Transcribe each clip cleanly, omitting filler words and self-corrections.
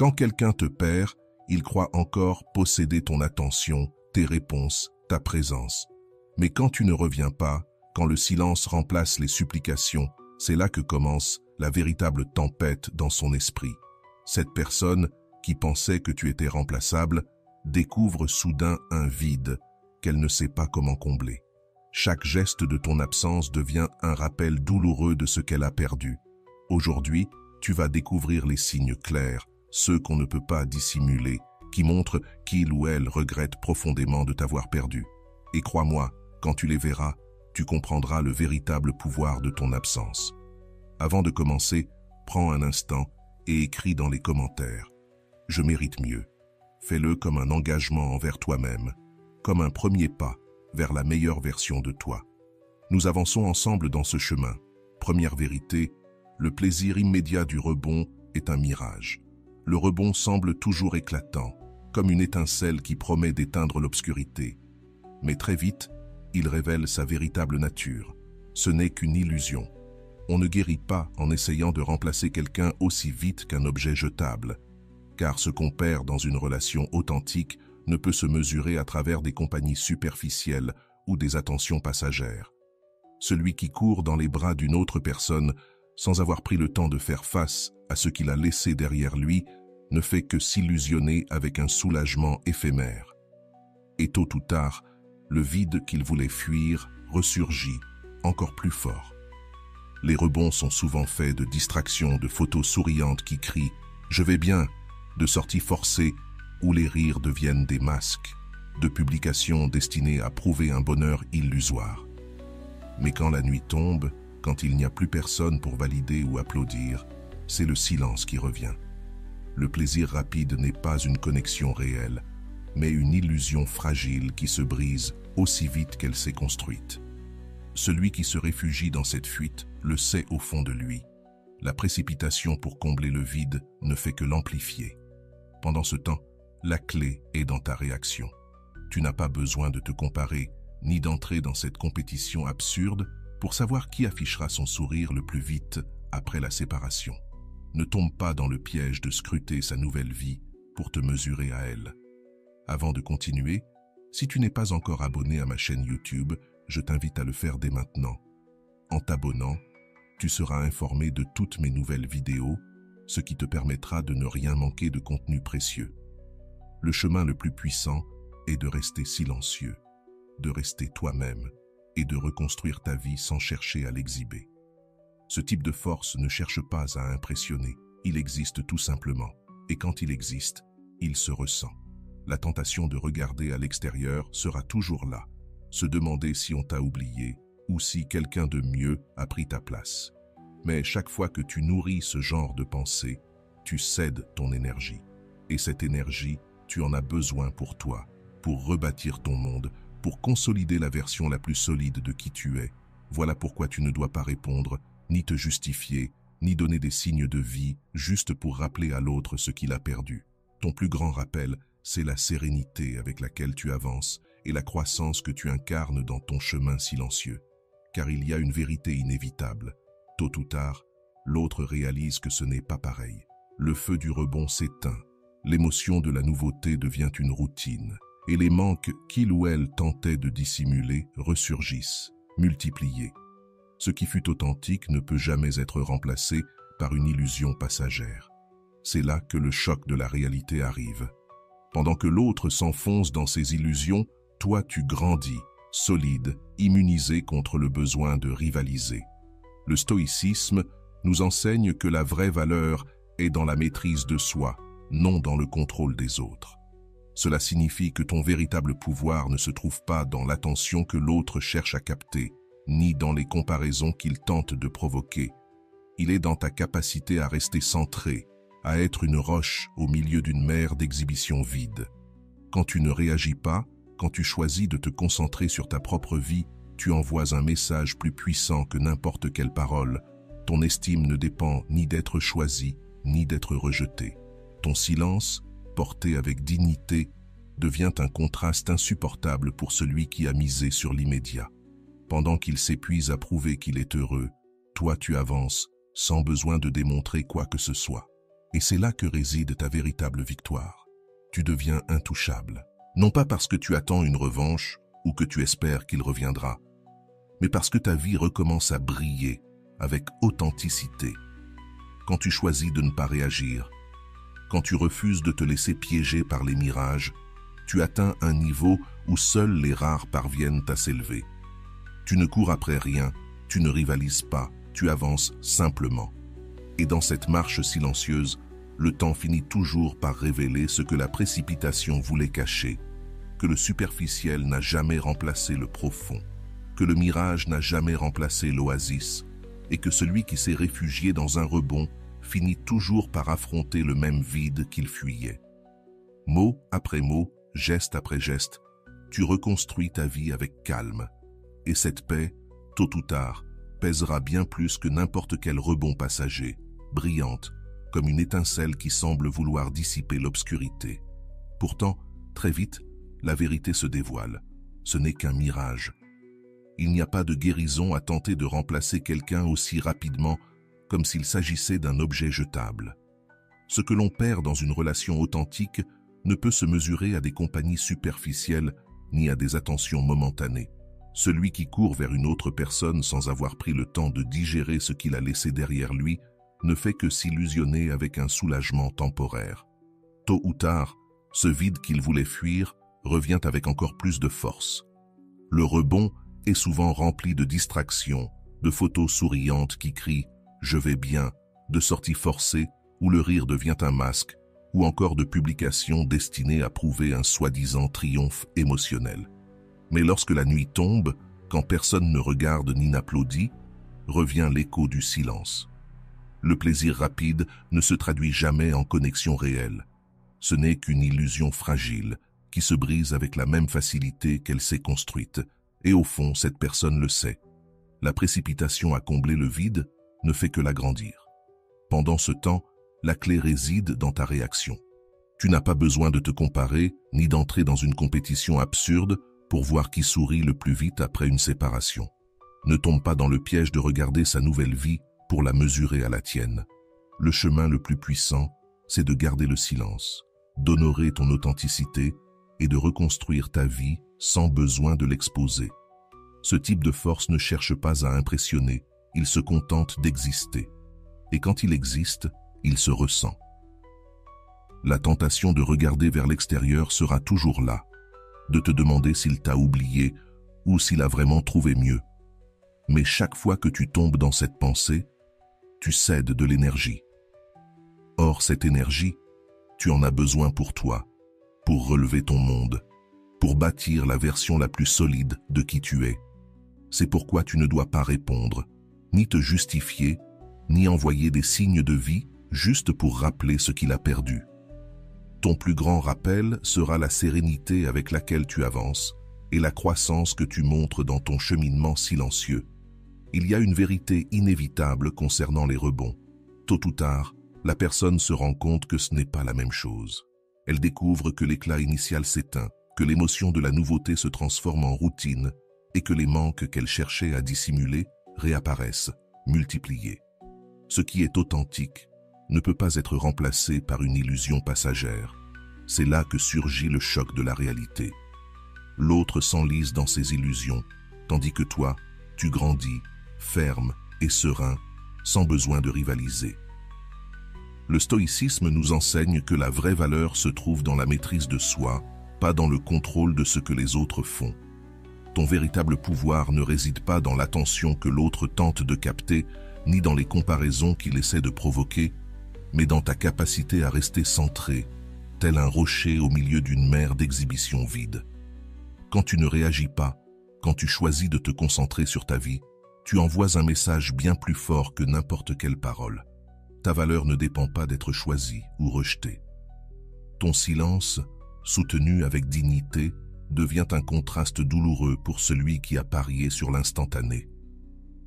Quand quelqu'un te perd, il croit encore posséder ton attention, tes réponses, ta présence. Mais quand tu ne reviens pas, quand le silence remplace les supplications, c'est là que commence la véritable tempête dans son esprit. Cette personne, qui pensait que tu étais remplaçable, découvre soudain un vide qu'elle ne sait pas comment combler. Chaque geste de ton absence devient un rappel douloureux de ce qu'elle a perdu. Aujourd'hui, tu vas découvrir les signes clairs, ceux qu'on ne peut pas dissimuler, qui montrent qu'il ou elle regrette profondément de t'avoir perdu. Et crois-moi, quand tu les verras, tu comprendras le véritable pouvoir de ton absence. Avant de commencer, prends un instant et écris dans les commentaires. Je mérite mieux. Fais-le comme un engagement envers toi-même, comme un premier pas vers la meilleure version de toi. Nous avançons ensemble dans ce chemin. Première vérité, le plaisir immédiat du rebond est un mirage. Le rebond semble toujours éclatant, comme une étincelle qui promet d'éteindre l'obscurité. Mais très vite, il révèle sa véritable nature. Ce n'est qu'une illusion. On ne guérit pas en essayant de remplacer quelqu'un aussi vite qu'un objet jetable, car ce qu'on perd dans une relation authentique ne peut se mesurer à travers des compagnies superficielles ou des attentions passagères. Celui qui court dans les bras d'une autre personne sans avoir pris le temps de faire face à ce qu'il a laissé derrière lui ne fait que s'illusionner avec un soulagement éphémère. Et tôt ou tard, le vide qu'il voulait fuir ressurgit, encore plus fort. Les rebonds sont souvent faits de distractions, de photos souriantes qui crient « Je vais bien », de sorties forcées où les rires deviennent des masques, de publications destinées à prouver un bonheur illusoire. Mais quand la nuit tombe, quand il n'y a plus personne pour valider ou applaudir, c'est le silence qui revient. Le plaisir rapide n'est pas une connexion réelle, mais une illusion fragile qui se brise aussi vite qu'elle s'est construite. Celui qui se réfugie dans cette fuite le sait au fond de lui. La précipitation pour combler le vide ne fait que l'amplifier. Pendant ce temps, la clé est dans ta réaction. Tu n'as pas besoin de te comparer, ni d'entrer dans cette compétition absurde pour savoir qui affichera son sourire le plus vite après la séparation. Ne tombe pas dans le piège de scruter sa nouvelle vie pour te mesurer à elle. Avant de continuer, si tu n'es pas encore abonné à ma chaîne YouTube, je t'invite à le faire dès maintenant. En t'abonnant, tu seras informé de toutes mes nouvelles vidéos, ce qui te permettra de ne rien manquer de contenu précieux. Le chemin le plus puissant est de rester silencieux, de rester toi-même et de reconstruire ta vie sans chercher à l'exhiber. Ce type de force ne cherche pas à impressionner, il existe tout simplement, et quand il existe, il se ressent. La tentation de regarder à l'extérieur sera toujours là, se demander si on t'a oublié ou si quelqu'un de mieux a pris ta place. Mais chaque fois que tu nourris ce genre de pensée, tu cèdes ton énergie. Et cette énergie, tu en as besoin pour toi, pour rebâtir ton monde, pour consolider la version la plus solide de qui tu es. Voilà pourquoi tu ne dois pas répondre, ni te justifier, ni donner des signes de vie juste pour rappeler à l'autre ce qu'il a perdu. Ton plus grand rappel, c'est la sérénité avec laquelle tu avances et la croissance que tu incarnes dans ton chemin silencieux. Car il y a une vérité inévitable. Tôt ou tard, l'autre réalise que ce n'est pas pareil. Le feu du rebond s'éteint. L'émotion de la nouveauté devient une routine. Et les manques qu'il ou elle tentait de dissimuler ressurgissent, multipliés. Ce qui fut authentique ne peut jamais être remplacé par une illusion passagère. C'est là que le choc de la réalité arrive. Pendant que l'autre s'enfonce dans ses illusions, toi tu grandis, solide, immunisé contre le besoin de rivaliser. Le stoïcisme nous enseigne que la vraie valeur est dans la maîtrise de soi, non dans le contrôle des autres. Cela signifie que ton véritable pouvoir ne se trouve pas dans l'attention que l'autre cherche à capter, ni dans les comparaisons qu'il tente de provoquer. Il est dans ta capacité à rester centré, à être une roche au milieu d'une mer d'exhibitions vides. Quand tu ne réagis pas, quand tu choisis de te concentrer sur ta propre vie, tu envoies un message plus puissant que n'importe quelle parole. Ton estime ne dépend ni d'être choisi, ni d'être rejeté. Ton silence, porté avec dignité, devient un contraste insupportable pour celui qui a misé sur l'immédiat. Pendant qu'il s'épuise à prouver qu'il est heureux, toi tu avances, sans besoin de démontrer quoi que ce soit. Et c'est là que réside ta véritable victoire. Tu deviens intouchable. Non pas parce que tu attends une revanche ou que tu espères qu'il reviendra, mais parce que ta vie recommence à briller avec authenticité. Quand tu choisis de ne pas réagir, quand tu refuses de te laisser piéger par les mirages, tu atteins un niveau où seuls les rares parviennent à s'élever. Tu ne cours après rien, tu ne rivalises pas, tu avances simplement. Et dans cette marche silencieuse, le temps finit toujours par révéler ce que la précipitation voulait cacher, que le superficiel n'a jamais remplacé le profond, que le mirage n'a jamais remplacé l'oasis, et que celui qui s'est réfugié dans un rebond finit toujours par affronter le même vide qu'il fuyait. Mot après mot, geste après geste, tu reconstruis ta vie avec calme, et cette paix, tôt ou tard, pèsera bien plus que n'importe quel rebond passager, brillante, comme une étincelle qui semble vouloir dissiper l'obscurité. Pourtant, très vite, la vérité se dévoile. Ce n'est qu'un mirage. Il n'y a pas de guérison à tenter de remplacer quelqu'un aussi rapidement comme s'il s'agissait d'un objet jetable. Ce que l'on perd dans une relation authentique ne peut se mesurer à des compagnies superficielles ni à des attentions momentanées. Celui qui court vers une autre personne sans avoir pris le temps de digérer ce qu'il a laissé derrière lui ne fait que s'illusionner avec un soulagement temporaire. Tôt ou tard, ce vide qu'il voulait fuir revient avec encore plus de force. Le rebond est souvent rempli de distractions, de photos souriantes qui crient « je vais bien », de sorties forcées où le rire devient un masque, ou encore de publications destinées à prouver un soi-disant triomphe émotionnel. Mais lorsque la nuit tombe, quand personne ne regarde ni n'applaudit, revient l'écho du silence. Le plaisir rapide ne se traduit jamais en connexion réelle. Ce n'est qu'une illusion fragile qui se brise avec la même facilité qu'elle s'est construite. Et au fond, cette personne le sait. La précipitation à combler le vide ne fait que l'agrandir. Pendant ce temps, la clé réside dans ta réaction. Tu n'as pas besoin de te comparer ni d'entrer dans une compétition absurde pour voir qui sourit le plus vite après une séparation. Ne tombe pas dans le piège de regarder sa nouvelle vie pour la mesurer à la tienne. Le chemin le plus puissant, c'est de garder le silence, d'honorer ton authenticité et de reconstruire ta vie sans besoin de l'exposer. Ce type de force ne cherche pas à impressionner, il se contente d'exister. Et quand il existe, il se ressent. La tentation de regarder vers l'extérieur sera toujours là, de te demander s'il t'a oublié ou s'il a vraiment trouvé mieux. Mais chaque fois que tu tombes dans cette pensée, tu cèdes de l'énergie. Or, cette énergie, tu en as besoin pour toi, pour relever ton monde, pour bâtir la version la plus solide de qui tu es. C'est pourquoi tu ne dois pas répondre, ni te justifier, ni envoyer des signes de vie juste pour rappeler ce qu'il a perdu. Ton plus grand rappel sera la sérénité avec laquelle tu avances et la croissance que tu montres dans ton cheminement silencieux. Il y a une vérité inévitable concernant les rebonds. Tôt ou tard, la personne se rend compte que ce n'est pas la même chose. Elle découvre que l'éclat initial s'éteint, que l'émotion de la nouveauté se transforme en routine et que les manques qu'elle cherchait à dissimuler réapparaissent, multipliés. Ce qui est authentique ne peut pas être remplacé par une illusion passagère. C'est là que surgit le choc de la réalité. L'autre s'enlise dans ses illusions, tandis que toi, tu grandis, ferme et serein, sans besoin de rivaliser. Le stoïcisme nous enseigne que la vraie valeur se trouve dans la maîtrise de soi, pas dans le contrôle de ce que les autres font. Ton véritable pouvoir ne réside pas dans l'attention que l'autre tente de capter, ni dans les comparaisons qu'il essaie de provoquer, mais dans ta capacité à rester centré, tel un rocher au milieu d'une mer d'exhibitions vides. Quand tu ne réagis pas, quand tu choisis de te concentrer sur ta vie, tu envoies un message bien plus fort que n'importe quelle parole. Ta valeur ne dépend pas d'être choisie ou rejetée. Ton silence, soutenu avec dignité, devient un contraste douloureux pour celui qui a parié sur l'instantané.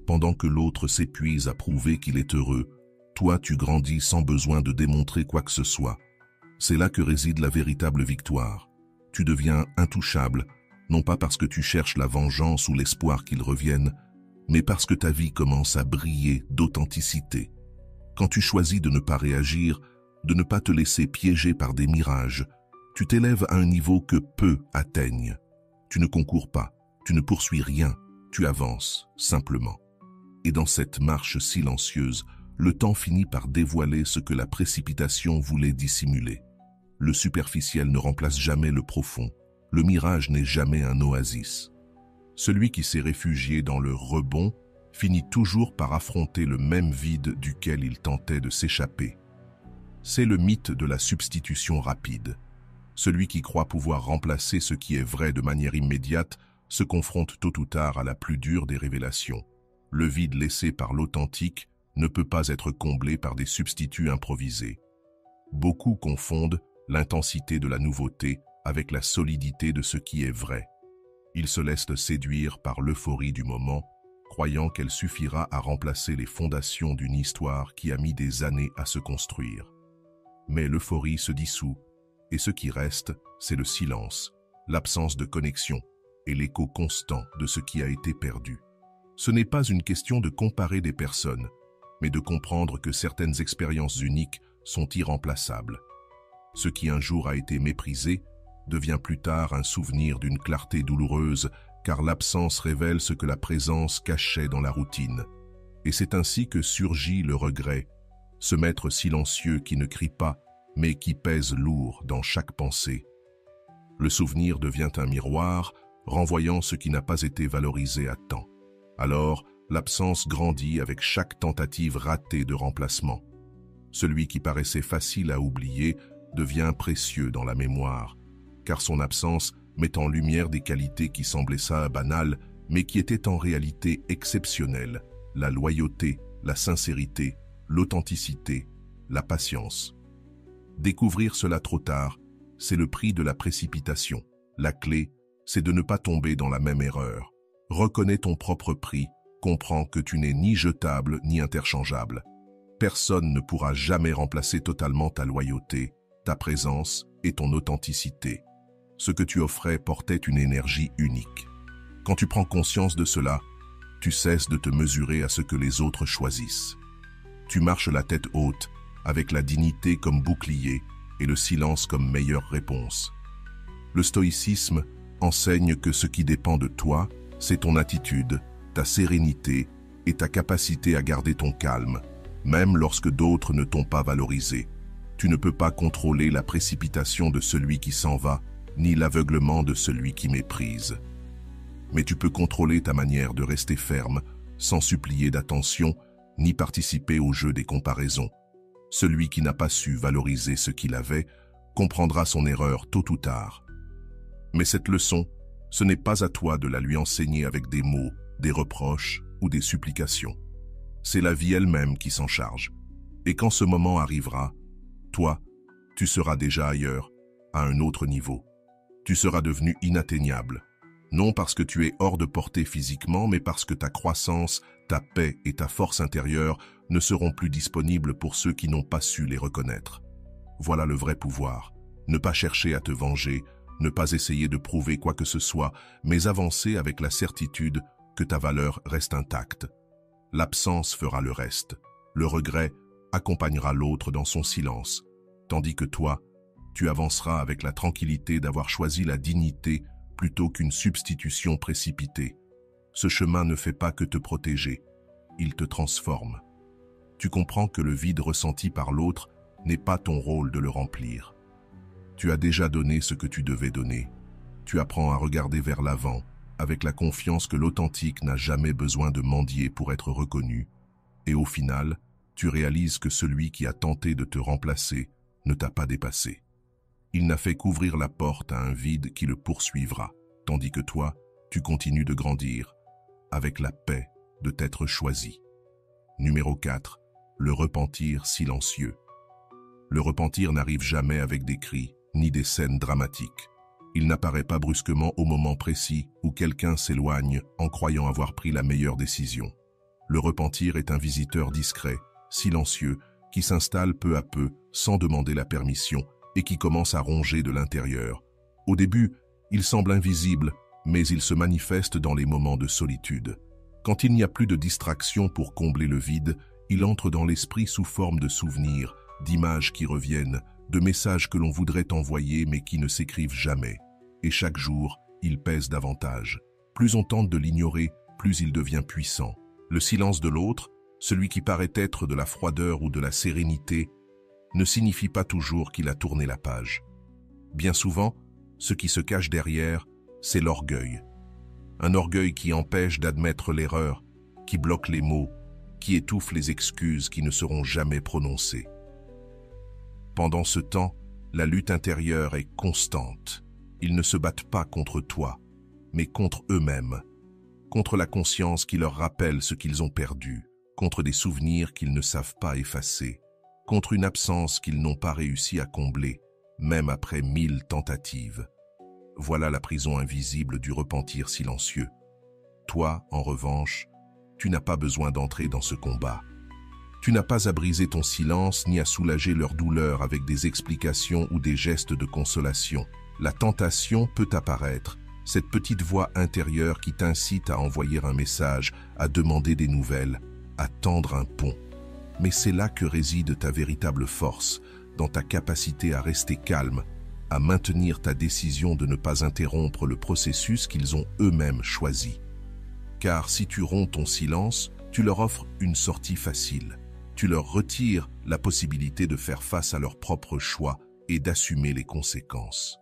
Pendant que l'autre s'épuise à prouver qu'il est heureux, toi tu grandis sans besoin de démontrer quoi que ce soit. C'est là que réside la véritable victoire. Tu deviens intouchable, non pas parce que tu cherches la vengeance ou l'espoir qu'il revienne, mais parce que ta vie commence à briller d'authenticité. Quand tu choisis de ne pas réagir, de ne pas te laisser piéger par des mirages. Tu t'élèves à un niveau que peu atteignent. Tu ne concours pas, tu ne poursuis rien, tu avances simplement. Et dans cette marche silencieuse, le temps finit par dévoiler ce que la précipitation voulait dissimuler. Le superficiel ne remplace jamais le profond. Le mirage n'est jamais un oasis. Celui qui s'est réfugié dans le rebond finit toujours par affronter le même vide duquel il tentait de s'échapper. C'est le mythe de la substitution rapide. Celui qui croit pouvoir remplacer ce qui est vrai de manière immédiate se confronte tôt ou tard à la plus dure des révélations. Le vide laissé par l'authentique ne peut pas être comblé par des substituts improvisés. Beaucoup confondent l'intensité de la nouveauté avec la solidité de ce qui est vrai. Ils se laissent séduire par l'euphorie du moment, croyant qu'elle suffira à remplacer les fondations d'une histoire qui a mis des années à se construire. Mais l'euphorie se dissout, et ce qui reste, c'est le silence, l'absence de connexion et l'écho constant de ce qui a été perdu. Ce n'est pas une question de comparer des personnes, mais de comprendre que certaines expériences uniques sont irremplaçables. Ce qui un jour a été méprisé devient plus tard un souvenir d'une clarté douloureuse, car l'absence révèle ce que la présence cachait dans la routine. Et c'est ainsi que surgit le regret, ce maître silencieux qui ne crie pas, mais qui pèse lourd dans chaque pensée. Le souvenir devient un miroir, renvoyant ce qui n'a pas été valorisé à temps. Alors, l'absence grandit avec chaque tentative ratée de remplacement. Celui qui paraissait facile à oublier devient précieux dans la mémoire, car son absence met en lumière des qualités qui semblaient ça banales, mais qui étaient en réalité exceptionnelles: la loyauté, la sincérité, l'authenticité, la patience. Découvrir cela trop tard, c'est le prix de la précipitation. La clé, c'est de ne pas tomber dans la même erreur. Reconnais ton propre prix, comprends que tu n'es ni jetable ni interchangeable. Personne ne pourra jamais remplacer totalement ta loyauté, ta présence et ton authenticité. Ce que tu offrais portait une énergie unique. Quand tu prends conscience de cela, tu cesses de te mesurer à ce que les autres choisissent. Tu marches la tête haute, avec la dignité comme bouclier et le silence comme meilleure réponse. Le stoïcisme enseigne que ce qui dépend de toi, c'est ton attitude, ta sérénité et ta capacité à garder ton calme, même lorsque d'autres ne t'ont pas valorisé. Tu ne peux pas contrôler la précipitation de celui qui s'en va, ni l'aveuglement de celui qui méprise. Mais tu peux contrôler ta manière de rester ferme, sans supplier d'attention, ni participer au jeu des comparaisons. Celui qui n'a pas su valoriser ce qu'il avait comprendra son erreur tôt ou tard. Mais cette leçon, ce n'est pas à toi de la lui enseigner avec des mots, des reproches ou des supplications. C'est la vie elle-même qui s'en charge. Et quand ce moment arrivera, toi, tu seras déjà ailleurs, à un autre niveau. Tu seras devenu inatteignable. Non parce que tu es hors de portée physiquement, mais parce que ta croissance, ta paix et ta force intérieure ne seront plus disponibles pour ceux qui n'ont pas su les reconnaître. Voilà le vrai pouvoir. Ne pas chercher à te venger, ne pas essayer de prouver quoi que ce soit, mais avancer avec la certitude que ta valeur reste intacte. L'absence fera le reste. Le regret accompagnera l'autre dans son silence, tandis que toi, tu avanceras avec la tranquillité d'avoir choisi la dignité plutôt qu'une substitution précipitée. Ce chemin ne fait pas que te protéger, il te transforme. Tu comprends que le vide ressenti par l'autre n'est pas ton rôle de le remplir. Tu as déjà donné ce que tu devais donner. Tu apprends à regarder vers l'avant, avec la confiance que l'authentique n'a jamais besoin de mendier pour être reconnu. Et au final, tu réalises que celui qui a tenté de te remplacer ne t'a pas dépassé. Il n'a fait qu'ouvrir la porte à un vide qui le poursuivra, tandis que toi, tu continues de grandir, avec la paix de t'être choisi. Numéro 4. Le repentir silencieux. Le repentir n'arrive jamais avec des cris, ni des scènes dramatiques. Il n'apparaît pas brusquement au moment précis où quelqu'un s'éloigne en croyant avoir pris la meilleure décision. Le repentir est un visiteur discret, silencieux, qui s'installe peu à peu, sans demander la permission, et qui commence à ronger de l'intérieur. Au début, il semble invisible, mais il se manifeste dans les moments de solitude. Quand il n'y a plus de distraction pour combler le vide, il entre dans l'esprit sous forme de souvenirs, d'images qui reviennent, de messages que l'on voudrait envoyer mais qui ne s'écrivent jamais. Et chaque jour, il pèse davantage. Plus on tente de l'ignorer, plus il devient puissant. Le silence de l'autre, celui qui paraît être de la froideur ou de la sérénité, ne signifie pas toujours qu'il a tourné la page. Bien souvent, ce qui se cache derrière, c'est l'orgueil. Un orgueil qui empêche d'admettre l'erreur, qui bloque les mots, qui étouffe les excuses qui ne seront jamais prononcées. Pendant ce temps, la lutte intérieure est constante. Ils ne se battent pas contre toi, mais contre eux-mêmes, contre la conscience qui leur rappelle ce qu'ils ont perdu, contre des souvenirs qu'ils ne savent pas effacer, contre une absence qu'ils n'ont pas réussi à combler, même après 1000 tentatives. Voilà la prison invisible du repentir silencieux. Toi, en revanche, tu n'as pas besoin d'entrer dans ce combat. Tu n'as pas à briser ton silence ni à soulager leur douleur avec des explications ou des gestes de consolation. La tentation peut apparaître, cette petite voix intérieure qui t'incite à envoyer un message, à demander des nouvelles, à tendre un pont. Mais c'est là que réside ta véritable force, dans ta capacité à rester calme, à maintenir ta décision de ne pas interrompre le processus qu'ils ont eux-mêmes choisi. Car si tu romps ton silence, tu leur offres une sortie facile. Tu leur retires la possibilité de faire face à leurs propres choix et d'assumer les conséquences.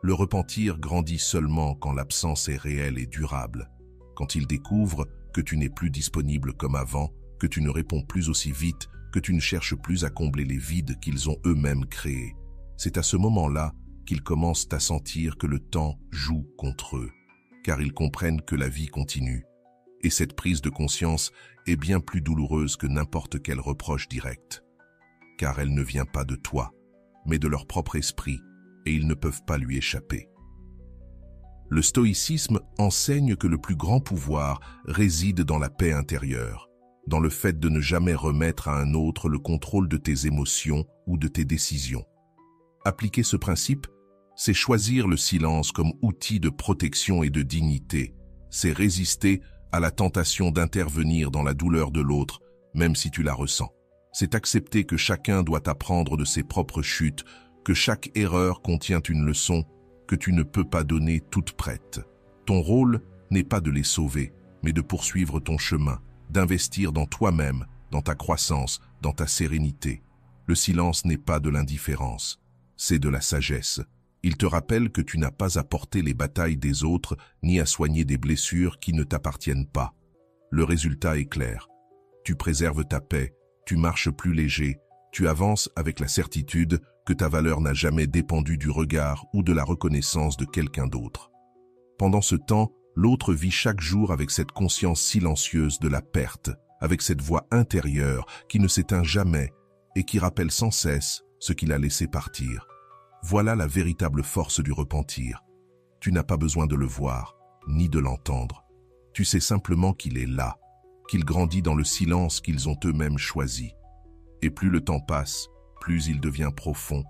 Le repentir grandit seulement quand l'absence est réelle et durable, quand ils découvrent que tu n'es plus disponible comme avant, que tu ne réponds plus aussi vite, que tu ne cherches plus à combler les vides qu'ils ont eux-mêmes créés. C'est à ce moment-là qu'ils commencent à sentir que le temps joue contre eux, car ils comprennent que la vie continue. Et cette prise de conscience est bien plus douloureuse que n'importe quel reproche direct, car elle ne vient pas de toi, mais de leur propre esprit, et ils ne peuvent pas lui échapper. Le stoïcisme enseigne que le plus grand pouvoir réside dans la paix intérieure, dans le fait de ne jamais remettre à un autre le contrôle de tes émotions ou de tes décisions. Appliquer ce principe, c'est choisir le silence comme outil de protection et de dignité. C'est résister à la tentation d'intervenir dans la douleur de l'autre, même si tu la ressens. C'est accepter que chacun doit apprendre de ses propres chutes, que chaque erreur contient une leçon que tu ne peux pas donner toute prête. Ton rôle n'est pas de les sauver, mais de poursuivre ton chemin, d'investir dans toi-même, dans ta croissance, dans ta sérénité. Le silence n'est pas de l'indifférence, c'est de la sagesse. Il te rappelle que tu n'as pas à porter les batailles des autres, ni à soigner des blessures qui ne t'appartiennent pas. Le résultat est clair. Tu préserves ta paix, tu marches plus léger, tu avances avec la certitude que ta valeur n'a jamais dépendu du regard ou de la reconnaissance de quelqu'un d'autre. Pendant ce temps, l'autre vit chaque jour avec cette conscience silencieuse de la perte, avec cette voix intérieure qui ne s'éteint jamais et qui rappelle sans cesse ce qu'il a laissé partir. Voilà la véritable force du repentir. Tu n'as pas besoin de le voir, ni de l'entendre. Tu sais simplement qu'il est là, qu'il grandit dans le silence qu'ils ont eux-mêmes choisi. Et plus le temps passe, plus il devient profond,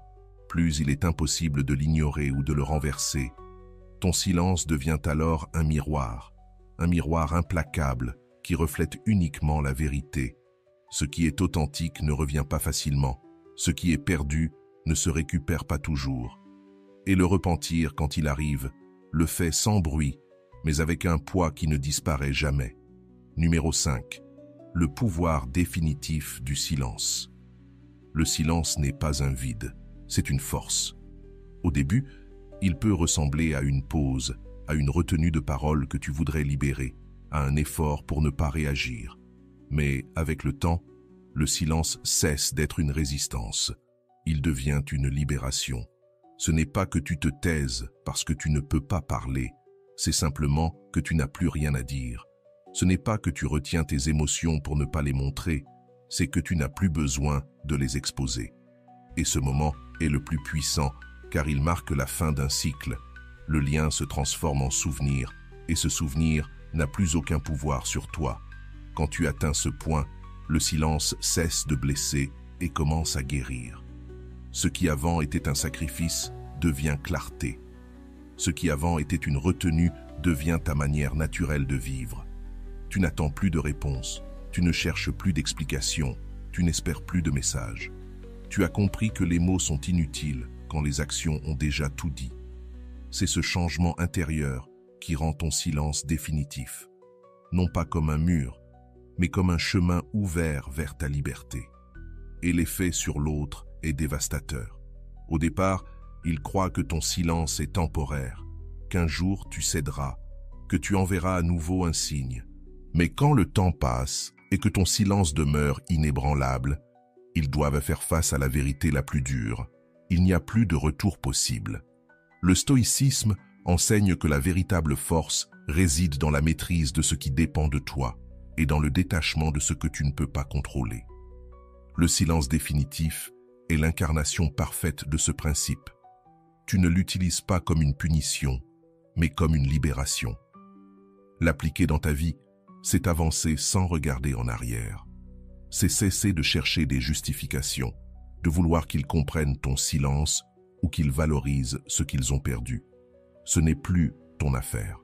plus il est impossible de l'ignorer ou de le renverser. Ton silence devient alors un miroir implacable qui reflète uniquement la vérité. Ce qui est authentique ne revient pas facilement, ce qui est perdu ne se récupère pas toujours. Et le repentir, quand il arrive, le fait sans bruit, mais avec un poids qui ne disparaît jamais. Numéro 5. Le pouvoir définitif du silence. Le silence n'est pas un vide, c'est une force. Au début, il peut ressembler à une pause, à une retenue de parole que tu voudrais libérer, à un effort pour ne pas réagir. Mais avec le temps, le silence cesse d'être une résistance. Il devient une libération. Ce n'est pas que tu te taises parce que tu ne peux pas parler, c'est simplement que tu n'as plus rien à dire. Ce n'est pas que tu retiens tes émotions pour ne pas les montrer, c'est que tu n'as plus besoin de les exposer. Et ce moment est le plus puissant, car il marque la fin d'un cycle. Le lien se transforme en souvenir, et ce souvenir n'a plus aucun pouvoir sur toi. Quand tu atteins ce point, le silence cesse de blesser et commence à guérir. Ce qui avant était un sacrifice devient clarté. Ce qui avant était une retenue devient ta manière naturelle de vivre. Tu n'attends plus de réponse, tu ne cherches plus d'explications, tu n'espères plus de messages. Tu as compris que les mots sont inutiles quand les actions ont déjà tout dit. C'est ce changement intérieur qui rend ton silence définitif, non pas comme un mur, mais comme un chemin ouvert vers ta liberté. Et l'effet sur l'autre est dévastateur. Au départ, il croit que ton silence est temporaire, qu'un jour tu céderas, que tu enverras à nouveau un signe. Mais quand le temps passe et que ton silence demeure inébranlable, ils doivent faire face à la vérité la plus dure. Il n'y a plus de retour possible. Le stoïcisme enseigne que la véritable force réside dans la maîtrise de ce qui dépend de toi et dans le détachement de ce que tu ne peux pas contrôler. Le silence définitif est l'incarnation parfaite de ce principe. Tu ne l'utilises pas comme une punition, mais comme une libération. L'appliquer dans ta vie, c'est avancer sans regarder en arrière. C'est cesser de chercher des justifications, de vouloir qu'ils comprennent ton silence ou qu'ils valorisent ce qu'ils ont perdu. Ce n'est plus ton affaire.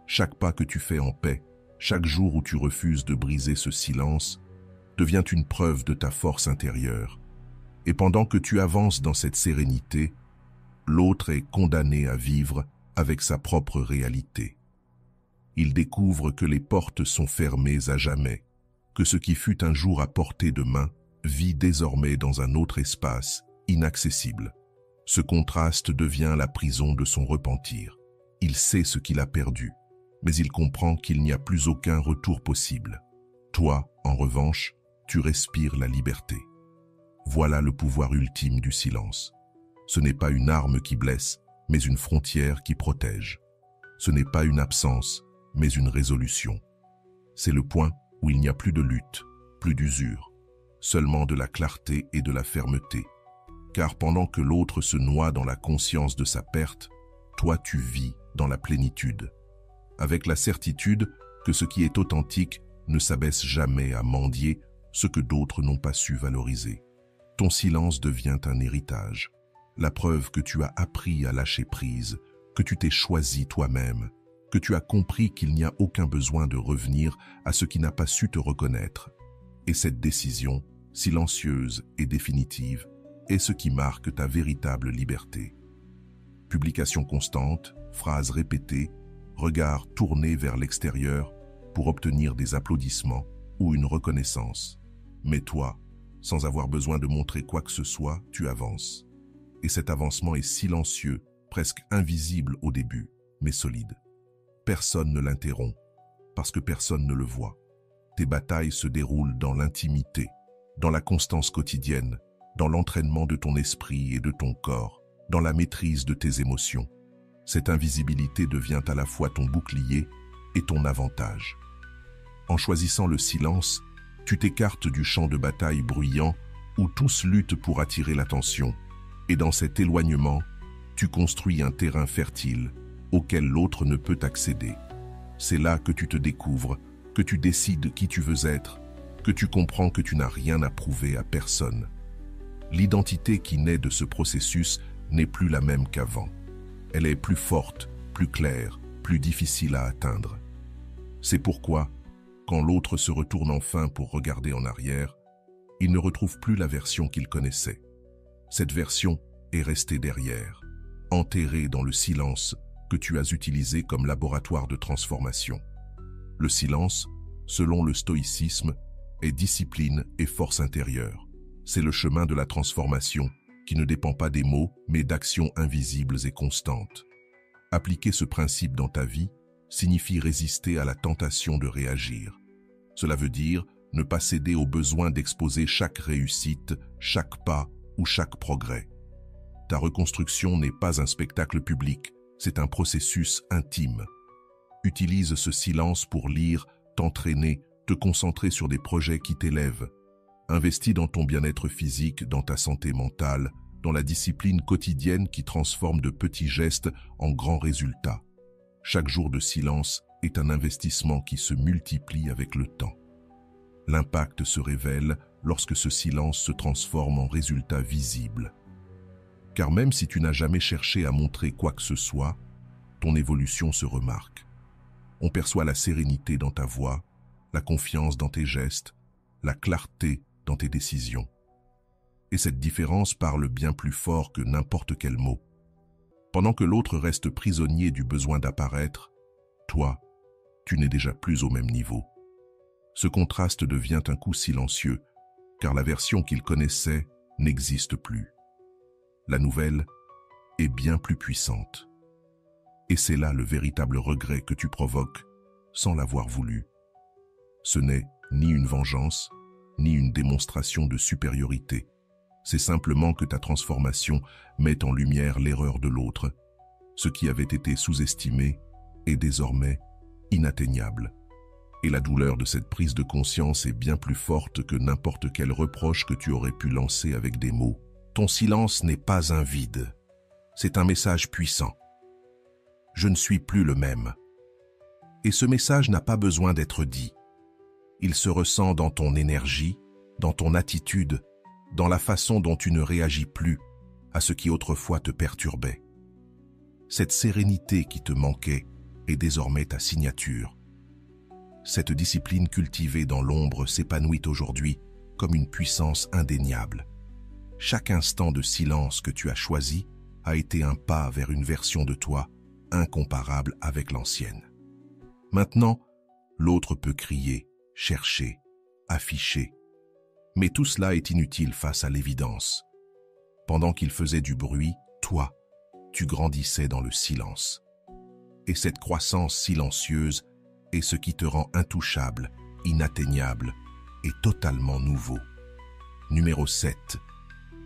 Chaque pas que tu fais en paix, chaque jour où tu refuses de briser ce silence, devient une preuve de ta force intérieure. Et pendant que tu avances dans cette sérénité, l'autre est condamné à vivre avec sa propre réalité. Il découvre que les portes sont fermées à jamais, que ce qui fut un jour à portée de main vit désormais dans un autre espace, inaccessible. Ce contraste devient la prison de son repentir. Il sait ce qu'il a perdu, mais il comprend qu'il n'y a plus aucun retour possible. Toi, en revanche, tu respires la liberté. Voilà le pouvoir ultime du silence. Ce n'est pas une arme qui blesse, mais une frontière qui protège. Ce n'est pas une absence, mais une résolution. C'est le point où il n'y a plus de lutte, plus d'usure, seulement de la clarté et de la fermeté. Car pendant que l'autre se noie dans la conscience de sa perte, toi tu vis dans la plénitude, avec la certitude que ce qui est authentique ne s'abaisse jamais à mendier ce que d'autres n'ont pas su valoriser. Ton silence devient un héritage, la preuve que tu as appris à lâcher prise, que tu t'es choisi toi-même, que tu as compris qu'il n'y a aucun besoin de revenir à ce qui n'a pas su te reconnaître. Et cette décision, silencieuse et définitive, est ce qui marque ta véritable liberté. Publication constante, phrases répétées, regard tourné vers l'extérieur pour obtenir des applaudissements ou une reconnaissance. Mais toi, sans avoir besoin de montrer quoi que ce soit, tu avances. Et cet avancement est silencieux, presque invisible au début, mais solide. Personne ne l'interrompt, parce que personne ne le voit. Tes batailles se déroulent dans l'intimité, dans la constance quotidienne, dans l'entraînement de ton esprit et de ton corps, dans la maîtrise de tes émotions. Cette invisibilité devient à la fois ton bouclier et ton avantage. En choisissant le silence, tu t'écartes du champ de bataille bruyant où tous luttent pour attirer l'attention. Et dans cet éloignement, tu construis un terrain fertile auquel l'autre ne peut accéder. C'est là que tu te découvres, que tu décides qui tu veux être, que tu comprends que tu n'as rien à prouver à personne. L'identité qui naît de ce processus n'est plus la même qu'avant. Elle est plus forte, plus claire, plus difficile à atteindre. C'est pourquoi, quand l'autre se retourne enfin pour regarder en arrière, il ne retrouve plus la version qu'il connaissait. Cette version est restée derrière, enterrée dans le silence que tu as utilisé comme laboratoire de transformation. Le silence, selon le stoïcisme, est discipline et force intérieure. C'est le chemin de la transformation qui ne dépend pas des mots, mais d'actions invisibles et constantes. Appliquer ce principe dans ta vie signifie résister à la tentation de réagir. Cela veut dire ne pas céder au besoin d'exposer chaque réussite, chaque pas ou chaque progrès. Ta reconstruction n'est pas un spectacle public, c'est un processus intime. Utilise ce silence pour lire, t'entraîner, te concentrer sur des projets qui t'élèvent. Investis dans ton bien-être physique, dans ta santé mentale, dans la discipline quotidienne qui transforme de petits gestes en grands résultats. Chaque jour de silence est un investissement qui se multiplie avec le temps. L'impact se révèle lorsque ce silence se transforme en résultat visible. Car même si tu n'as jamais cherché à montrer quoi que ce soit, ton évolution se remarque. On perçoit la sérénité dans ta voix, la confiance dans tes gestes, la clarté dans tes décisions. Et cette différence parle bien plus fort que n'importe quel mot. Pendant que l'autre reste prisonnier du besoin d'apparaître, toi, tu n'es déjà plus au même niveau. Ce contraste devient un coup silencieux, car la version qu'il connaissait n'existe plus. La nouvelle est bien plus puissante. Et c'est là le véritable regret que tu provoques sans l'avoir voulu. Ce n'est ni une vengeance, ni une démonstration de supériorité. C'est simplement que ta transformation met en lumière l'erreur de l'autre. Ce qui avait été sous-estimé est désormais inatteignable. Et la douleur de cette prise de conscience est bien plus forte que n'importe quel reproche que tu aurais pu lancer avec des mots. Ton silence n'est pas un vide, c'est un message puissant. Je ne suis plus le même. Et ce message n'a pas besoin d'être dit. Il se ressent dans ton énergie, dans ton attitude, dans la façon dont tu ne réagis plus à ce qui autrefois te perturbait. Cette sérénité qui te manquait est désormais ta signature. Cette discipline cultivée dans l'ombre s'épanouit aujourd'hui comme une puissance indéniable. Chaque instant de silence que tu as choisi a été un pas vers une version de toi incomparable avec l'ancienne. Maintenant, l'autre peut crier, chercher, afficher. Mais tout cela est inutile face à l'évidence. Pendant qu'il faisait du bruit, toi, tu grandissais dans le silence. Et cette croissance silencieuse est ce qui te rend intouchable, inatteignable et totalement nouveau. Numéro 7.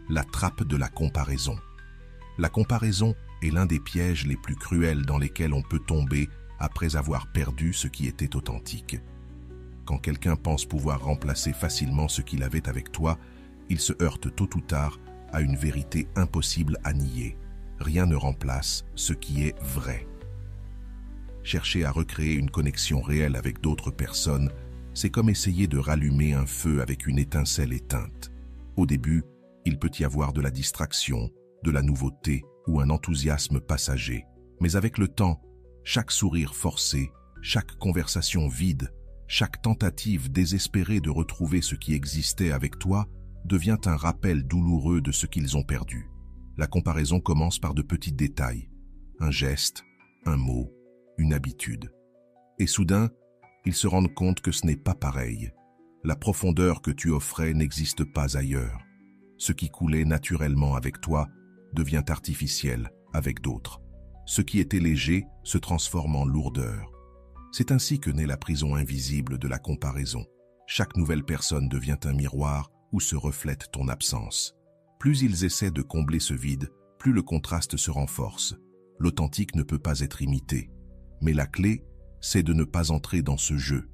La trappe de la comparaison. La comparaison est l'un des pièges les plus cruels dans lesquels on peut tomber après avoir perdu ce qui était authentique. Quand quelqu'un pense pouvoir remplacer facilement ce qu'il avait avec toi, il se heurte tôt ou tard à une vérité impossible à nier. Rien ne remplace ce qui est vrai. Chercher à recréer une connexion réelle avec d'autres personnes, c'est comme essayer de rallumer un feu avec une étincelle éteinte. Au début, il peut y avoir de la distraction, de la nouveauté ou un enthousiasme passager. Mais avec le temps, chaque sourire forcé, chaque conversation vide, chaque tentative désespérée de retrouver ce qui existait avec toi devient un rappel douloureux de ce qu'ils ont perdu. La comparaison commence par de petits détails, un geste, un mot, une habitude. Et soudain, ils se rendent compte que ce n'est pas pareil. La profondeur que tu offrais n'existe pas ailleurs. Ce qui coulait naturellement avec toi devient artificiel avec d'autres. Ce qui était léger se transforme en lourdeur. C'est ainsi que naît la prison invisible de la comparaison. Chaque nouvelle personne devient un miroir où se reflète ton absence. Plus ils essaient de combler ce vide, plus le contraste se renforce. L'authentique ne peut pas être imité. Mais la clé, c'est de ne pas entrer dans ce jeu.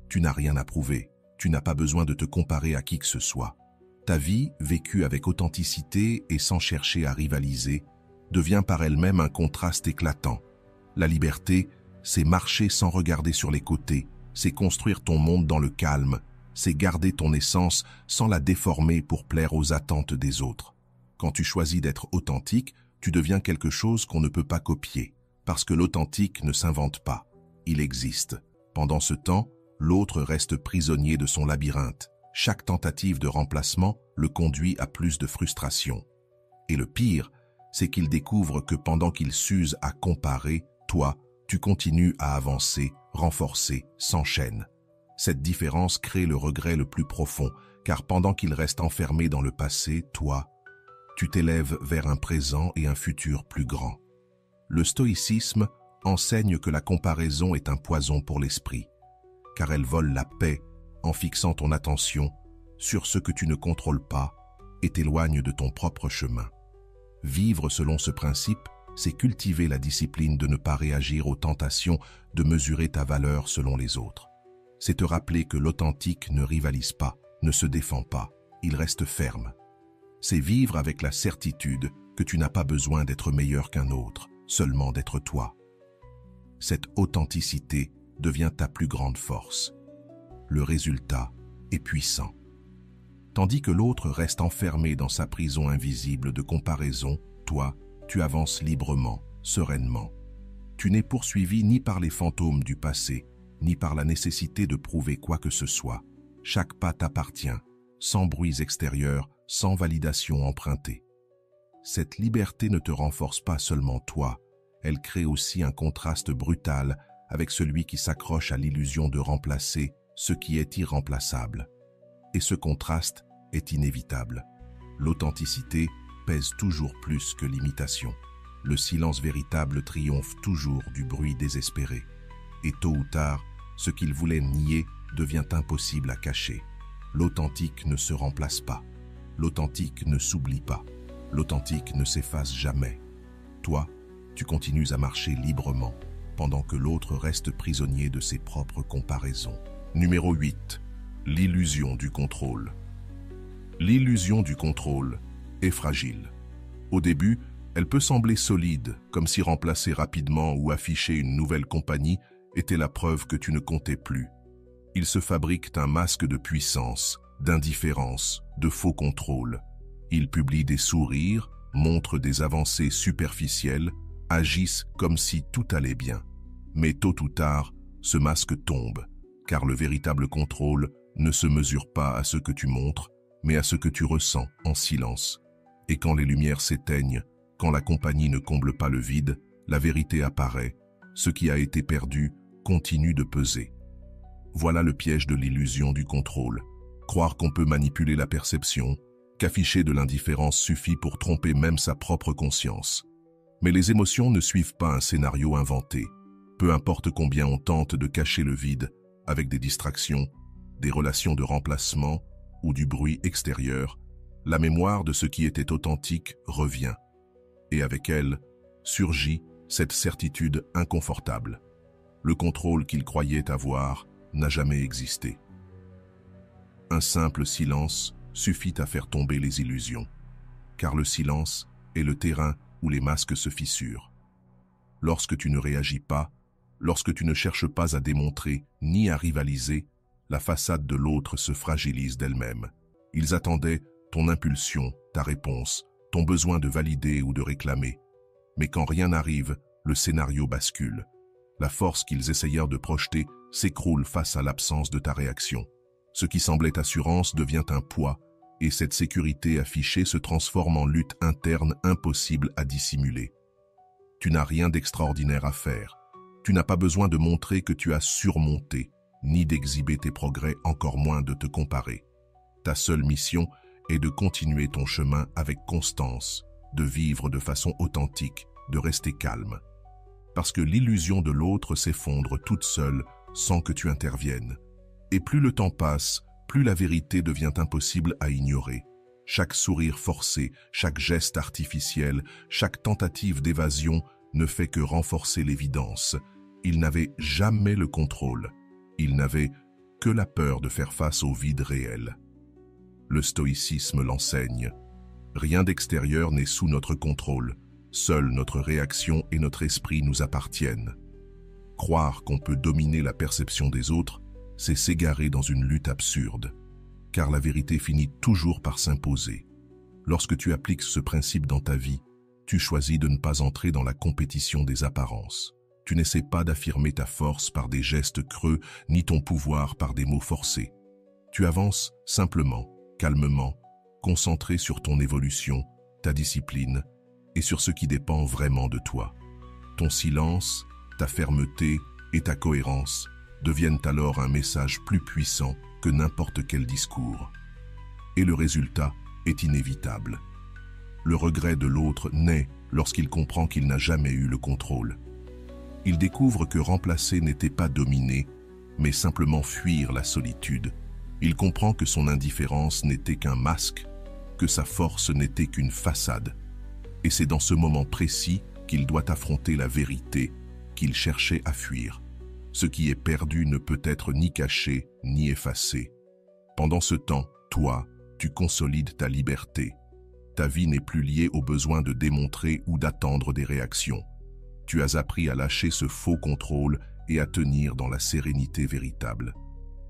Tu n'as rien à prouver. Tu n'as pas besoin de te comparer à qui que ce soit. Ta vie, vécue avec authenticité et sans chercher à rivaliser, devient par elle-même un contraste éclatant. La liberté, c'est marcher sans regarder sur les côtés, c'est construire ton monde dans le calme, c'est garder ton essence sans la déformer pour plaire aux attentes des autres. Quand tu choisis d'être authentique, tu deviens quelque chose qu'on ne peut pas copier, parce que l'authentique ne s'invente pas, il existe. Pendant ce temps, l'autre reste prisonnier de son labyrinthe. Chaque tentative de remplacement le conduit à plus de frustration. Et le pire, c'est qu'il découvre que pendant qu'il s'use à comparer, toi, tu continues à avancer, renforcer, s'enchaîne. Cette différence crée le regret le plus profond, car pendant qu'il reste enfermé dans le passé, toi, tu t'élèves vers un présent et un futur plus grand. Le stoïcisme enseigne que la comparaison est un poison pour l'esprit, car elle vole la paix en fixant ton attention sur ce que tu ne contrôles pas et t'éloigne de ton propre chemin. Vivre selon ce principe, c'est cultiver la discipline de ne pas réagir aux tentations de mesurer ta valeur selon les autres. C'est te rappeler que l'authentique ne rivalise pas, ne se défend pas, il reste ferme. C'est vivre avec la certitude que tu n'as pas besoin d'être meilleur qu'un autre, seulement d'être toi. Cette authenticité devient ta plus grande force. Le résultat est puissant. Tandis que l'autre reste enfermé dans sa prison invisible de comparaison, toi, tu avances librement, sereinement. Tu n'es poursuivi ni par les fantômes du passé, ni par la nécessité de prouver quoi que ce soit. Chaque pas t'appartient, sans bruits extérieurs, sans validation empruntée. Cette liberté ne te renforce pas seulement toi, elle crée aussi un contraste brutal avec celui qui s'accroche à l'illusion de remplacer ce qui est irremplaçable. Et ce contraste est inévitable. L'authenticité pèse toujours plus que l'imitation. Le silence véritable triomphe toujours du bruit désespéré. Et tôt ou tard, ce qu'il voulait nier devient impossible à cacher. L'authentique ne se remplace pas. L'authentique ne s'oublie pas. L'authentique ne s'efface jamais. Toi, tu continues à marcher librement, pendant que l'autre reste prisonnier de ses propres comparaisons. Numéro 8. L'illusion du contrôle. L'illusion du contrôle est fragile. Au début, elle peut sembler solide, comme si remplacer rapidement ou afficher une nouvelle compagnie était la preuve que tu ne comptais plus. Ils se fabriquent un masque de puissance, d'indifférence, de faux contrôle. Ils publient des sourires, montrent des avancées superficielles, agissent comme si tout allait bien. Mais tôt ou tard, ce masque tombe, car le véritable contrôle ne se mesure pas à ce que tu montres, mais à ce que tu ressens en silence. Et quand les lumières s'éteignent, quand la compagnie ne comble pas le vide, la vérité apparaît. Ce qui a été perdu continue de peser. Voilà le piège de l'illusion du contrôle. Croire qu'on peut manipuler la perception, qu'afficher de l'indifférence suffit pour tromper même sa propre conscience. Mais les émotions ne suivent pas un scénario inventé. Peu importe combien on tente de cacher le vide, avec des distractions, des relations de remplacement ou du bruit extérieur, la mémoire de ce qui était authentique revient. Et avec elle, surgit cette certitude inconfortable. Le contrôle qu'il croyait avoir n'a jamais existé. Un simple silence suffit à faire tomber les illusions, car le silence est le terrain où les masques se fissurent. Lorsque tu ne réagis pas, lorsque tu ne cherches pas à démontrer ni à rivaliser, la façade de l'autre se fragilise d'elle-même. Ils attendaient ton impulsion, ta réponse, ton besoin de valider ou de réclamer. Mais quand rien n'arrive, le scénario bascule. La force qu'ils essayèrent de projeter s'écroule face à l'absence de ta réaction. Ce qui semblait assurance devient un poids, et cette sécurité affichée se transforme en lutte interne impossible à dissimuler. Tu n'as rien d'extraordinaire à faire. Tu n'as pas besoin de montrer que tu as surmonté, ni d'exhiber tes progrès, encore moins de te comparer. Ta seule mission est de continuer ton chemin avec constance, de vivre de façon authentique, de rester calme. Parce que l'illusion de l'autre s'effondre toute seule sans que tu interviennes. Et plus le temps passe, plus la vérité devient impossible à ignorer. Chaque sourire forcé, chaque geste artificiel, chaque tentative d'évasion ne fait que renforcer l'évidence. Il n'avait jamais le contrôle. Il n'avait que la peur de faire face au vide réel. Le stoïcisme l'enseigne. Rien d'extérieur n'est sous notre contrôle. Seule notre réaction et notre esprit nous appartiennent. Croire qu'on peut dominer la perception des autres, c'est s'égarer dans une lutte absurde, car la vérité finit toujours par s'imposer. Lorsque tu appliques ce principe dans ta vie, tu choisis de ne pas entrer dans la compétition des apparences. Tu n'essaies pas d'affirmer ta force par des gestes creux, ni ton pouvoir par des mots forcés. Tu avances simplement, calmement, concentré sur ton évolution, ta discipline, et sur ce qui dépend vraiment de toi. Ton silence, ta fermeté et ta cohérence deviennent alors un message plus puissant que n'importe quel discours. Et le résultat est inévitable. Le regret de l'autre naît lorsqu'il comprend qu'il n'a jamais eu le contrôle. Il découvre que remplacer n'était pas dominer, mais simplement fuir la solitude. Il comprend que son indifférence n'était qu'un masque, que sa force n'était qu'une façade. Et c'est dans ce moment précis qu'il doit affronter la vérité qu'il cherchait à fuir. Ce qui est perdu ne peut être ni caché ni effacé. Pendant ce temps, toi, tu consolides ta liberté. Ta vie n'est plus liée au besoin de démontrer ou d'attendre des réactions. Tu as appris à lâcher ce faux contrôle et à tenir dans la sérénité véritable.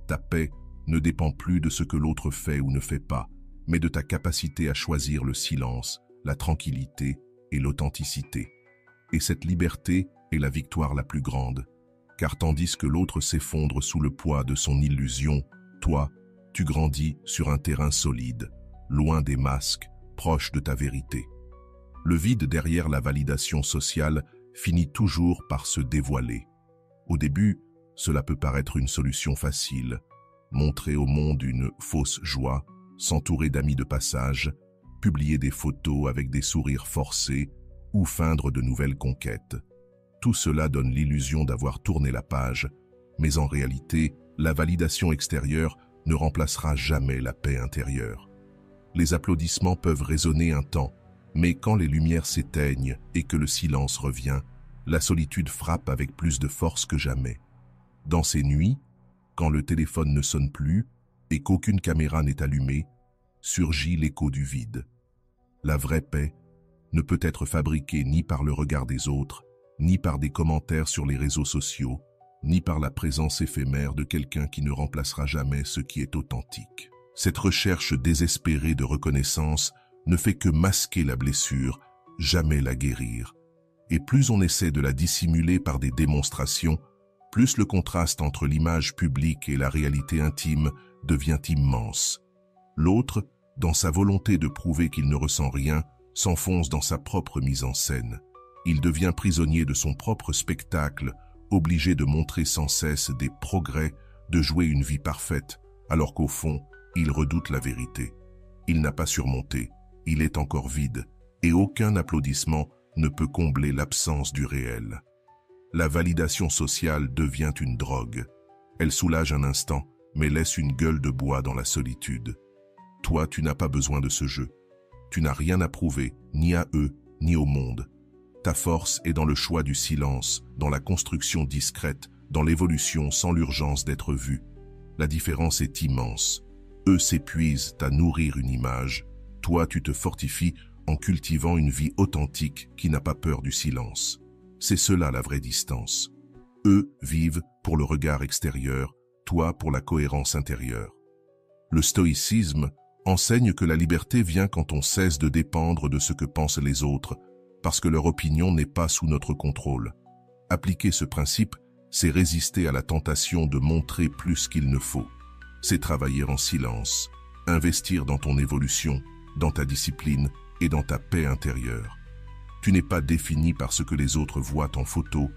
Ta paix ne dépend plus de ce que l'autre fait ou ne fait pas, mais de ta capacité à choisir le silence, la tranquillité et l'authenticité. Et cette liberté est la victoire la plus grande, car tandis que l'autre s'effondre sous le poids de son illusion, toi, tu grandis sur un terrain solide. loin des masques, proche de ta vérité. Le vide derrière la validation sociale finit toujours par se dévoiler. Au début, cela peut paraître une solution facile. Montrer au monde une fausse joie, s'entourer d'amis de passage, publier des photos avec des sourires forcés ou feindre de nouvelles conquêtes. Tout cela donne l'illusion d'avoir tourné la page, mais en réalité, la validation extérieure ne remplacera jamais la paix intérieure. Les applaudissements peuvent résonner un temps, mais quand les lumières s'éteignent et que le silence revient, la solitude frappe avec plus de force que jamais. Dans ces nuits, quand le téléphone ne sonne plus et qu'aucune caméra n'est allumée, surgit l'écho du vide. La vraie paix ne peut être fabriquée ni par le regard des autres, ni par des commentaires sur les réseaux sociaux, ni par la présence éphémère de quelqu'un qui ne remplacera jamais ce qui est authentique. Cette recherche désespérée de reconnaissance ne fait que masquer la blessure, jamais la guérir. Et plus on essaie de la dissimuler par des démonstrations, plus le contraste entre l'image publique et la réalité intime devient immense. L'autre, dans sa volonté de prouver qu'il ne ressent rien, s'enfonce dans sa propre mise en scène. Il devient prisonnier de son propre spectacle, obligé de montrer sans cesse des progrès, de jouer une vie parfaite, alors qu'au fond, il redoute la vérité. Il n'a pas surmonté, il est encore vide, et aucun applaudissement ne peut combler l'absence du réel. La validation sociale devient une drogue. Elle soulage un instant, mais laisse une gueule de bois dans la solitude. Toi, tu n'as pas besoin de ce jeu. Tu n'as rien à prouver, ni à eux, ni au monde. Ta force est dans le choix du silence, dans la construction discrète, dans l'évolution sans l'urgence d'être vue. La différence est immense. Eux s'épuisent à nourrir une image. Toi, tu te fortifies en cultivant une vie authentique qui n'a pas peur du silence. C'est cela la vraie distance. Eux vivent pour le regard extérieur, toi pour la cohérence intérieure. Le stoïcisme enseigne que la liberté vient quand on cesse de dépendre de ce que pensent les autres, parce que leur opinion n'est pas sous notre contrôle. Appliquer ce principe, c'est résister à la tentation de montrer plus qu'il ne faut. C'est travailler en silence, investir dans ton évolution, dans ta discipline et dans ta paix intérieure. Tu n'es pas défini par ce que les autres voient en photo,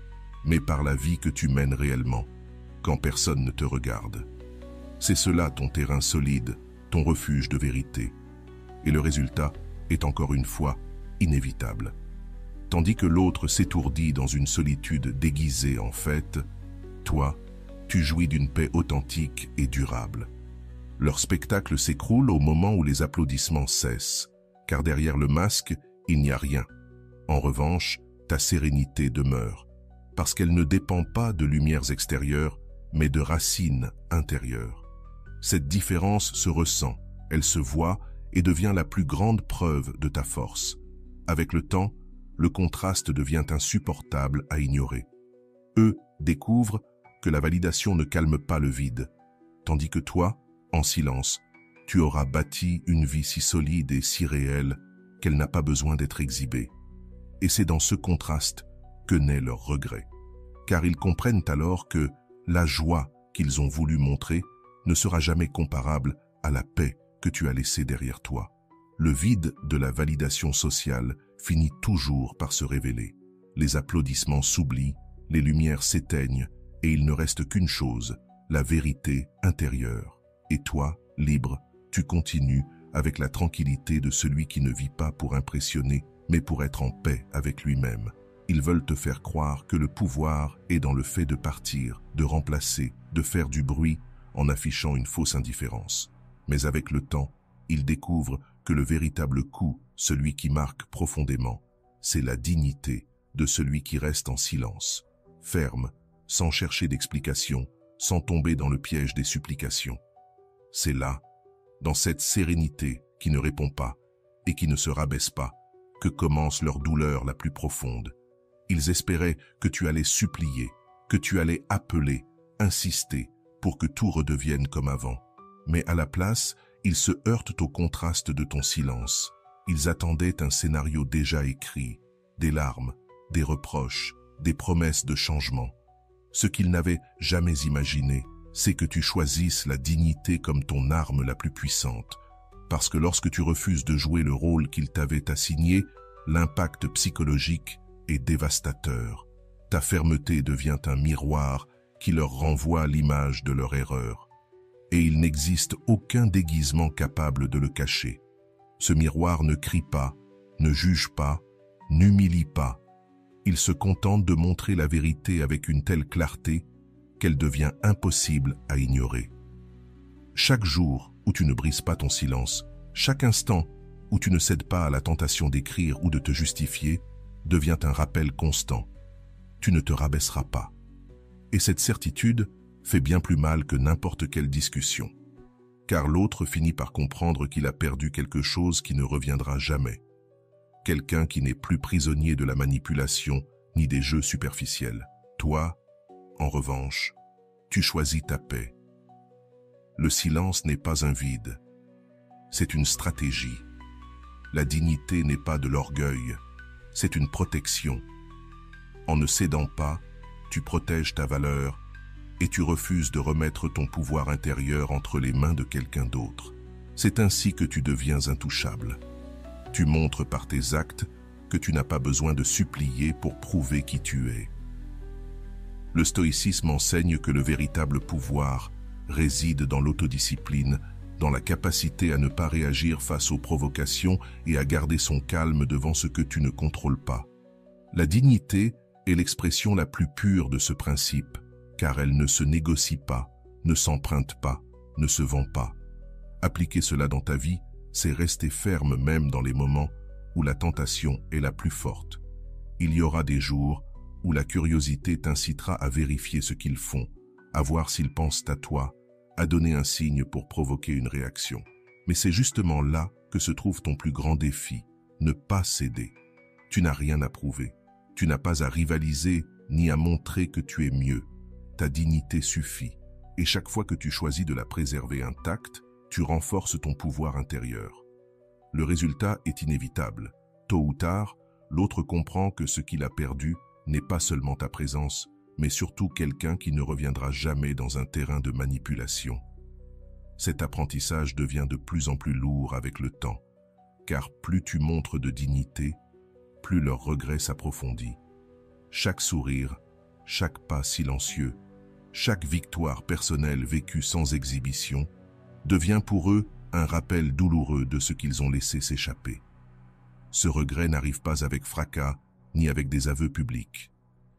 mais par la vie que tu mènes réellement, quand personne ne te regarde. C'est cela ton terrain solide, ton refuge de vérité. Et le résultat est encore une fois inévitable. Tandis que l'autre s'étourdit dans une solitude déguisée en fête, toi, tu jouis d'une paix authentique et durable. Leur spectacle s'écroule au moment où les applaudissements cessent, car derrière le masque, il n'y a rien. En revanche, ta sérénité demeure, parce qu'elle ne dépend pas de lumières extérieures, mais de racines intérieures. Cette différence se ressent, elle se voit et devient la plus grande preuve de ta force. Avec le temps, le contraste devient insupportable à ignorer. Eux découvrent que la validation ne calme pas le vide, tandis que toi, en silence, tu auras bâti une vie si solide et si réelle qu'elle n'a pas besoin d'être exhibée. Et c'est dans ce contraste que naît leur regret, car ils comprennent alors que la joie qu'ils ont voulu montrer ne sera jamais comparable à la paix que tu as laissée derrière toi. Le vide de la validation sociale finit toujours par se révéler. Les applaudissements s'oublient, les lumières s'éteignent et il ne reste qu'une chose, la vérité intérieure. Et toi, libre, tu continues avec la tranquillité de celui qui ne vit pas pour impressionner, mais pour être en paix avec lui-même. Ils veulent te faire croire que le pouvoir est dans le fait de partir, de remplacer, de faire du bruit en affichant une fausse indifférence. Mais avec le temps, ils découvrent que le véritable coup, celui qui marque profondément, c'est la dignité de celui qui reste en silence, ferme, sans chercher d'explication, sans tomber dans le piège des supplications. C'est là, dans cette sérénité qui ne répond pas et qui ne se rabaisse pas, que commence leur douleur la plus profonde. Ils espéraient que tu allais supplier, que tu allais appeler, insister pour que tout redevienne comme avant. Mais à la place, ils se heurtent au contraste de ton silence. Ils attendaient un scénario déjà écrit, des larmes, des reproches, des promesses de changement. Ce qu'ils n'avaient jamais imaginé, c'est que tu choisisses la dignité comme ton arme la plus puissante, Parce que lorsque tu refuses de jouer le rôle qu'il t'avait assigné, l'impact psychologique est dévastateur. Ta fermeté devient un miroir qui leur renvoie l'image de leur erreur. Et il n'existe aucun déguisement capable de le cacher. Ce miroir ne crie pas, ne juge pas, n'humilie pas. Il se contente de montrer la vérité avec une telle clarté qu'elle devient impossible à ignorer. Chaque jour où tu ne brises pas ton silence, chaque instant où tu ne cèdes pas à la tentation d'écrire ou de te justifier, devient un rappel constant. Tu ne te rabaisseras pas. Et cette certitude fait bien plus mal que n'importe quelle discussion. Car l'autre finit par comprendre qu'il a perdu quelque chose qui ne reviendra jamais. Quelqu'un qui n'est plus prisonnier de la manipulation ni des jeux superficiels. Toi, en revanche, tu choisis ta paix. Le silence n'est pas un vide, c'est une stratégie. La dignité n'est pas de l'orgueil, c'est une protection. En ne cédant pas, tu protèges ta valeur et tu refuses de remettre ton pouvoir intérieur entre les mains de quelqu'un d'autre. C'est ainsi que tu deviens intouchable. Tu montres par tes actes que tu n'as pas besoin de supplier pour prouver qui tu es. Le stoïcisme enseigne que le véritable pouvoir réside dans l'autodiscipline, dans la capacité à ne pas réagir face aux provocations et à garder son calme devant ce que tu ne contrôles pas. La dignité est l'expression la plus pure de ce principe, car elle ne se négocie pas, ne s'emprunte pas, ne se vend pas. Appliquer cela dans ta vie, c'est rester ferme même dans les moments où la tentation est la plus forte. Il y aura des jours où la curiosité t'incitera à vérifier ce qu'ils font, à voir s'ils pensent à toi, à donner un signe pour provoquer une réaction. Mais c'est justement là que se trouve ton plus grand défi, ne pas céder. Tu n'as rien à prouver, tu n'as pas à rivaliser ni à montrer que tu es mieux. Ta dignité suffit, et chaque fois que tu choisis de la préserver intacte, tu renforces ton pouvoir intérieur. Le résultat est inévitable. Tôt ou tard, l'autre comprend que ce qu'il a perdu n'est pas seulement ta présence, mais surtout quelqu'un qui ne reviendra jamais dans un terrain de manipulation. Cet apprentissage devient de plus en plus lourd avec le temps, car plus tu montres de dignité, plus leur regret s'approfondit. Chaque sourire, chaque pas silencieux, chaque victoire personnelle vécue sans exhibition, devient pour eux un rappel douloureux de ce qu'ils ont laissé s'échapper. Ce regret n'arrive pas avec fracas ni avec des aveux publics.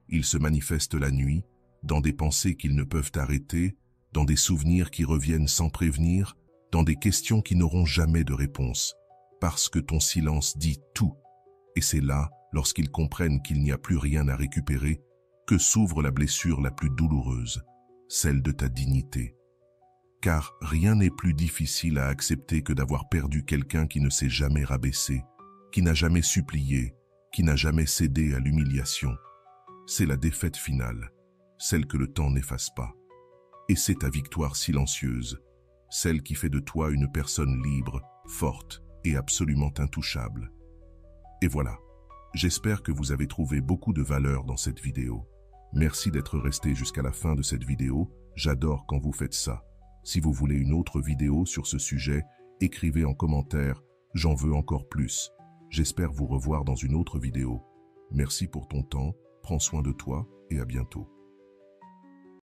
Il se manifeste la nuit, dans des pensées qu'ils ne peuvent arrêter, dans des souvenirs qui reviennent sans prévenir, dans des questions qui n'auront jamais de réponse, parce que ton silence dit tout. Et c'est là, lorsqu'ils comprennent qu'il n'y a plus rien à récupérer, que s'ouvre la blessure la plus douloureuse, celle de ta dignité. Car rien n'est plus difficile à accepter que d'avoir perdu quelqu'un qui ne s'est jamais rabaissé, qui n'a jamais supplié, qui n'a jamais cédé à l'humiliation. C'est la défaite finale, celle que le temps n'efface pas. Et c'est ta victoire silencieuse, celle qui fait de toi une personne libre, forte et absolument intouchable. Et voilà, j'espère que vous avez trouvé beaucoup de valeur dans cette vidéo. Merci d'être resté jusqu'à la fin de cette vidéo, j'adore quand vous faites ça. Si vous voulez une autre vidéo sur ce sujet, écrivez en commentaire, j'en veux encore plus. J'espère vous revoir dans une autre vidéo. Merci pour ton temps, prends soin de toi et à bientôt.